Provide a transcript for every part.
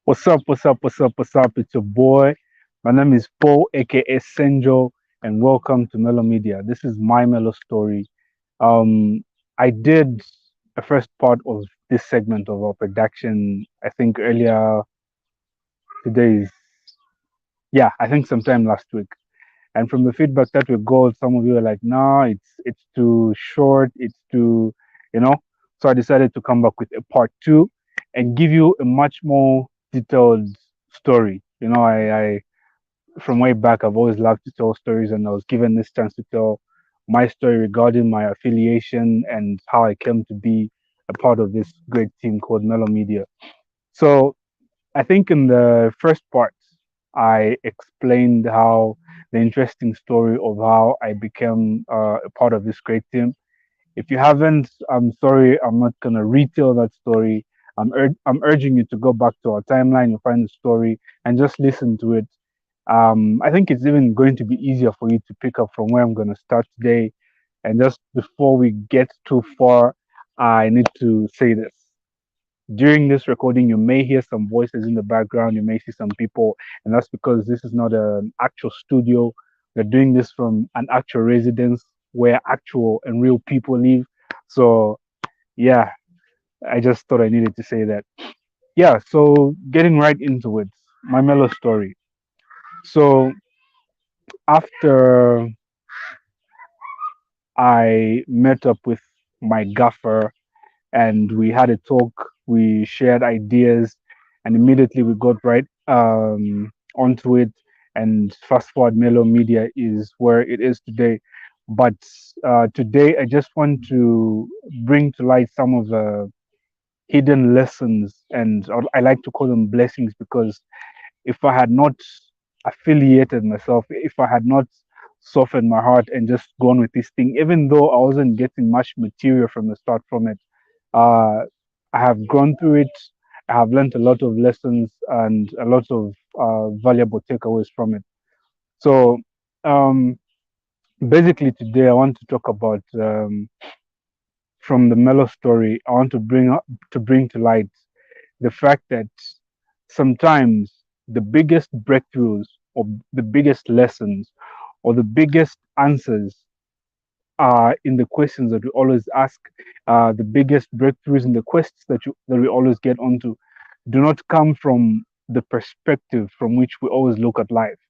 What's up? What's up? What's up? What's up? It's your boy. My name is Paul, aka Senjo, and welcome to Melo Media. This is my Melo Story. Um, I did a first part of this segment of our production. I think earlier today is I think sometime last week. And from the feedback that we got, some of you are like, "No, it's too short. It's too, you know." So I decided to come back with a part two and give you a much more detailed story. I from way back, I've always loved to tell stories, and I was given this chance to tell my story regarding my affiliation and how I came to be a part of this great team called Melo Media. So I think in the first part, I explained how the interesting story of how I became a part of this great team. If you haven't, I'm sorry, I'm not gonna retell that story. I'm urging you to go back to our timeline, you'll find the story, and just listen to it. I think it's even going to be easier for you to pick up from where I'm gonna start today. And just before we get too far, I need to say this. During this recording, you may hear some voices in the background, you may see some people, and that's because this is not an actual studio. We're doing this from an actual residence where actual and real people live. So, yeah, I just thought I needed to say that. Yeah, so getting right into it, my Melo story. So, after I met up with my gaffer and we had a talk. We shared ideas, and immediately we got right onto it. And fast forward, Melo Media is where it is today. But today, I just want to bring to light some of the hidden lessons, and I like to call them blessings because if I had not affiliated myself, if I had not softened my heart and just gone with this thing, even though I wasn't getting much material from the start from it, uh, I have gone through it. I have learned a lot of lessons and a lot of valuable takeaways from it. So, um, basically, today I want to talk about from the Melo story. I want to bring to light the fact that sometimes the biggest breakthroughs or the biggest lessons or the biggest answers are in the questions that we always ask. The biggest breakthroughs in the quests that we always get onto do not come from the perspective from which we always look at life.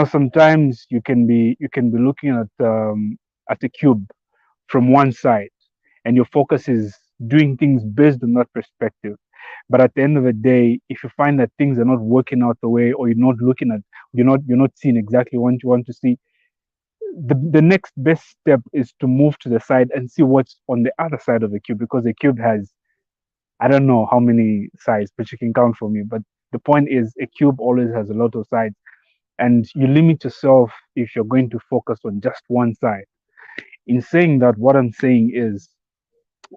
Sometimes you can be looking at a cube from one side, and your focus is doing things based on that perspective. But at the end of the day, if you find that things are not working out the way, or you're not seeing exactly what you want to see, the next best step is to move to the side and see what's on the other side of the cube, because the cube has, I don't know how many sides, but you can count for me. But the point is, a cube always has a lot of sides, and you limit yourself if you're going to focus on just one side. In saying that, what I'm saying is,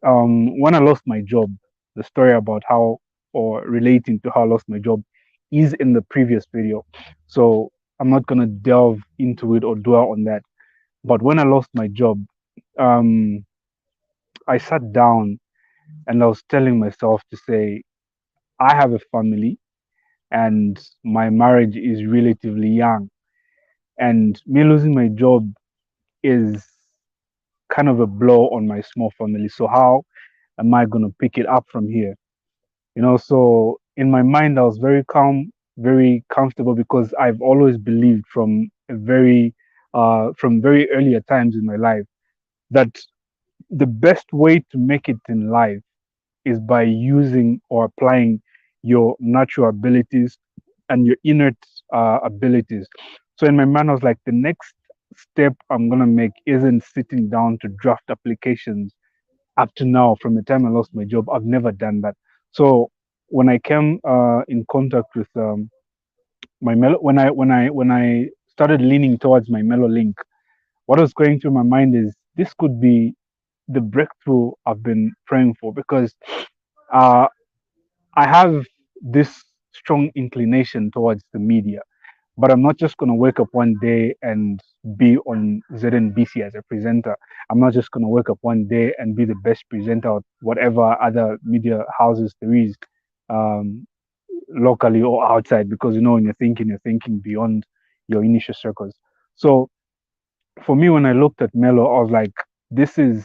when I lost my job, the story about how, or relating to how I lost my job, is in the previous video. So I'm not gonna delve into it or dwell on that. But when I lost my job, um, I sat down and I was telling myself to say, I have a family and my marriage is relatively young. And me losing my job is kind of a blow on my small family. So how am I going to pick it up from here? So in my mind, I was very calm, very comfortable, because I've always believed from very earlier times in my life that the best way to make it in life is by using or applying your natural abilities and your innate abilities. So in my mind, I was like, the next step I'm gonna make isn't sitting down to draft applications. Up to now, from the time I lost my job, I've never done that. So when I came in contact with my Melo, when I started leaning towards my Melo link, what was going through my mind is, this could be the breakthrough I've been praying for, because uh, I have this strong inclination towards the media, but I'm not just going to wake up one day and be on ZNBC as a presenter. I'm not just going to wake up one day and be the best presenter at whatever other media houses there is. Um, locally or outside, because when you're thinking beyond your initial circles. So for me, when I looked at Melo, I was like, this is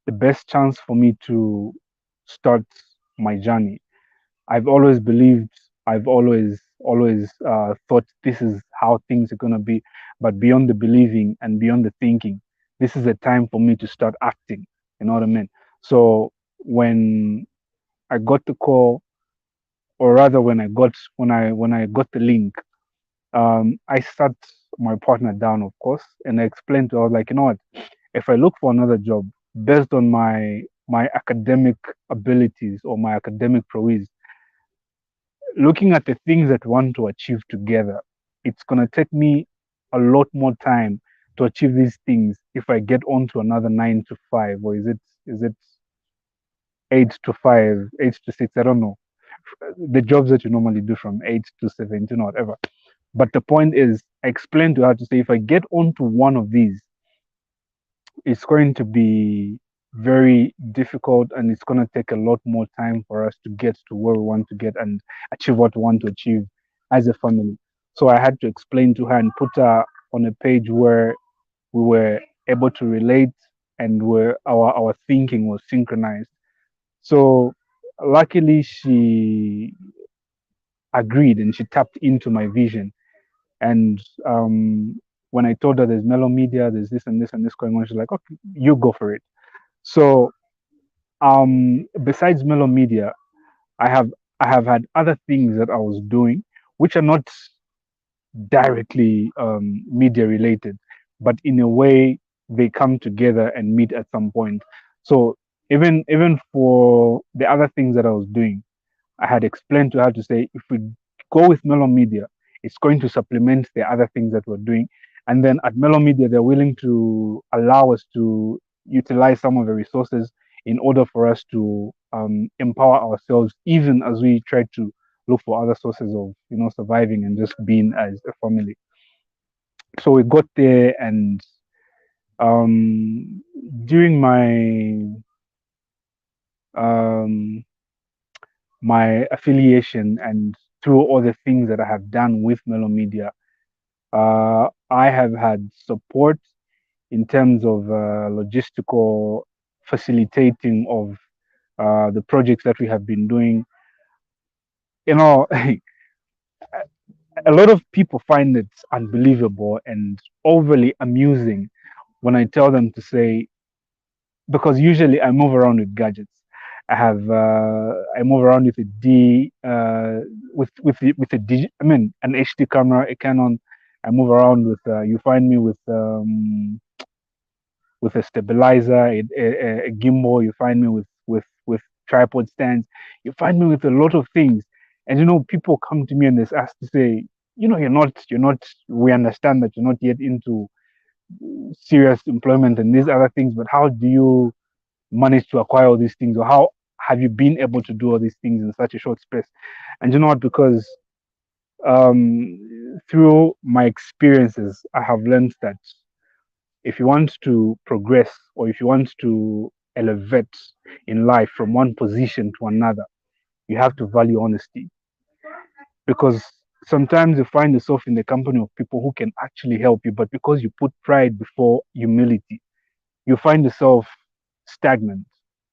the best chance for me to start my journey. I've always believed, I've always thought this is how things are gonna be, but beyond the believing and beyond the thinking, this is a time for me to start acting. You know what I mean? So when I got the call, or rather when I got the link, I sat my partner down, of course, and I explained to her, I was like, you know what, if I look for another job based on my academic abilities or my academic prowess, looking at the things that we want to achieve together, it's gonna take me a lot more time to achieve these things if I get onto another 9 to 5, or is it 8 to 5, 8 to 6, I don't know. The jobs that you normally do from 8 to 17 or whatever. But the point is, I explained to her to say if I get onto one of these, it's going to be very difficult, and it's going to take a lot more time for us to get to where we want to get and achieve what we want to achieve as a family. So I had to explain to her and put her on a page where we were able to relate, and where our thinking was synchronized. So luckily she agreed and she tapped into my vision. And when I told her there's Melo Media, there's this and this and this going on, she's like, okay, you go for it. So besides Melo Media, I have I have had other things that I was doing, which are not directly media related, but in a way they come together and meet at some point. So even for the other things that I was doing, I had explained to her to say, if we go with Melo Media, it's going to supplement the other things that we're doing. And then at Melo Media, they're willing to allow us to utilize some of the resources in order for us to empower ourselves, even as we try to look for other sources of surviving and just being as a family. So we got there, and um, during um, my affiliation and through all the things that I have done with Melo Media, I have had support in terms of logistical facilitating of the projects that we have been doing. A lot of people find it unbelievable and overly amusing when I tell them to say, because usually I move around with gadgets. I move around with a D with a I mean an HD camera, a Canon. I move around with you find me with a stabilizer, a gimbal. You find me with tripod stands. You find me with a lot of things. And people come to me and they ask to say, you're not. We understand that you're not yet into serious employment and these other things, but how do you manage to acquire all these things, or how have you been able to do all these things in such a short space? And you know what? Because through my experiences, I have learned that if you want to progress, or if you want to elevate in life from one position to another, you have to value honesty. Because sometimes you find yourself in the company of people who can actually help you, but because you put pride before humility, you find yourself stagnant.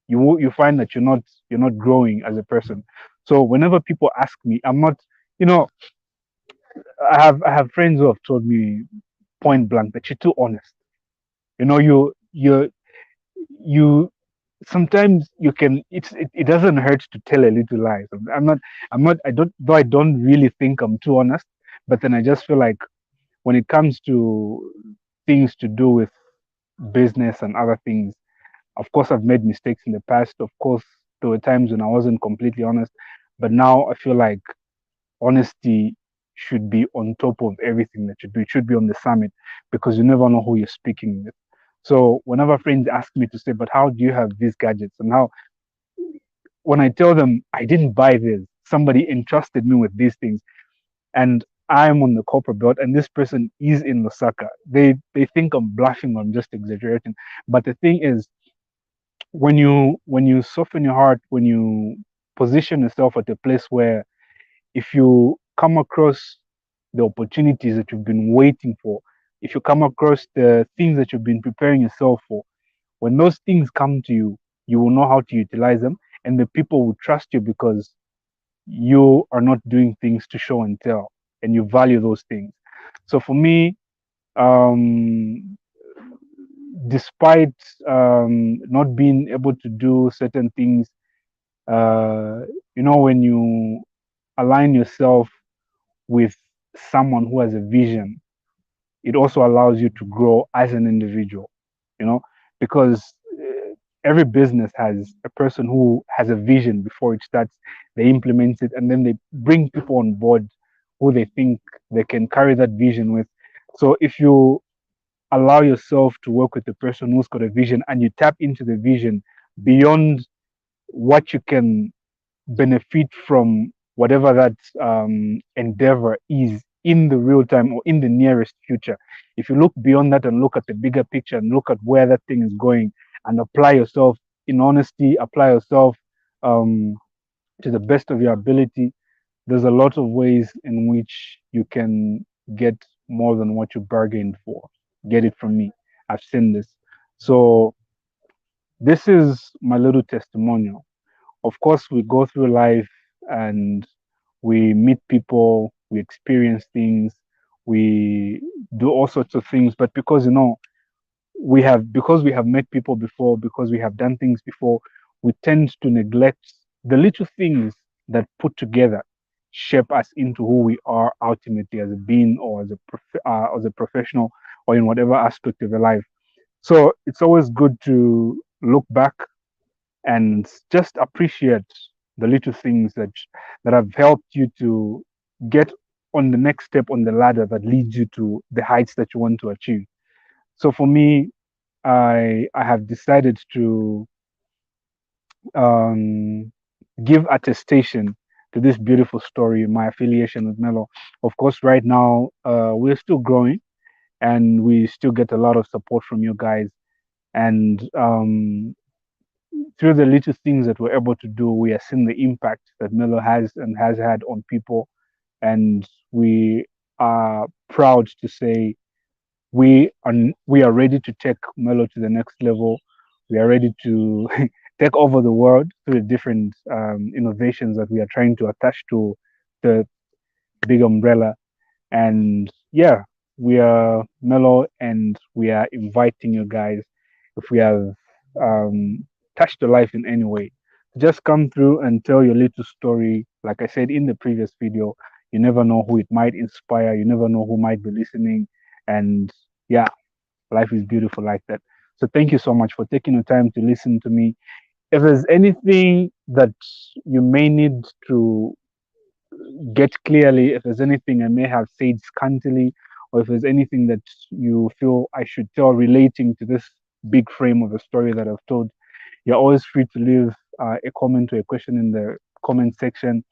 You find that you're not growing as a person. So whenever people ask me, I'm not, you know, I have friends who have told me point blank that you're too honest. You sometimes you can it doesn't hurt to tell a little lie. So I'm not I don't though I don't really think I'm too honest, but then I just feel like when it comes to things to do with business and other things, of course I've made mistakes in the past. Of course there were times when I wasn't completely honest, but now I feel like honesty should be on top of everything that you do. It should be on the summit, because you never know who you're speaking with. So whenever friends ask me to say, but how do you have these gadgets? And how, when I tell them I didn't buy this, somebody entrusted me with these things, and I'm on the corporate belt, and this person is in Lusaka. They think I'm bluffing or I'm just exaggerating. But the thing is, when you soften your heart, when you position yourself at a place where if you come across the opportunities that you've been waiting for, if you come across the things that you've been preparing yourself for, when those things come to you, you will know how to utilize them, and the people will trust you because you are not doing things to show and tell, and you value those things. So for me, um, despite not being able to do certain things, uh, when you align yourself with someone who has a vision, it also allows you to grow as an individual, you know, because every business has a person who has a vision before it starts, they implement it, and then they bring people on board who they think they can carry that vision with. So if you allow yourself to work with the person who's got a vision and you tap into the vision beyond what you can benefit from whatever that endeavor is in the real time or in the nearest future. If you look beyond that and look at the bigger picture and look at where that thing is going and apply yourself in honesty, apply yourself um, to the best of your ability, there's a lot of ways in which you can get more than what you bargained for. Get it from me. I've seen this. So, this is my little testimonial. Of course, we go through life and we meet people, we experience things, we do all sorts of things. But because we have met people before, because we have done things before, we tend to neglect the little things that put together shape us into who we are ultimately as a being or as a professional or in whatever aspect of your life. So it's always good to look back and just appreciate the little things that have helped you to get on the next step on the ladder that leads you to the heights that you want to achieve. So for me, I have decided to um, give attestation to this beautiful story, my affiliation with Melo. Of course, right now we're still growing and we still get a lot of support from you guys. And through the little things that we're able to do, we are seeing the impact that Melo has and has had on people. And we are proud to say we are ready to take Melo to the next level. We are ready to take over the world through the different innovations that we are trying to attach to the big umbrella. And yeah, we are Mellow and we are inviting you guys, if we have touched your life in any way, just come through and tell your little story. Like I said in the previous video, you never know who it might inspire, you never know who might be listening. And yeah, life is beautiful like that. So thank you so much for taking the time to listen to me. If there's anything that you may need to get clearly, if there's anything I may have said scantily, or if there's anything that you feel I should tell relating to this big frame of a story that I've told, you're always free to leave a comment or a question in the comment section.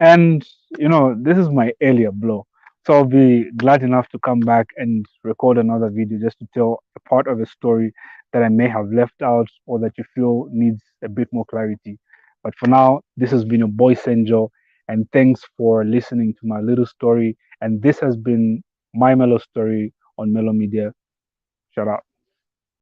And this is my earlier blow. So I'll be glad enough to come back and record another video just to tell a part of a story that I may have left out or that you feel needs a bit more clarity. But for now, this has been your boy Senjo, and thanks for listening to my little story. And this has been my Melo story on Melo Media. Shout out.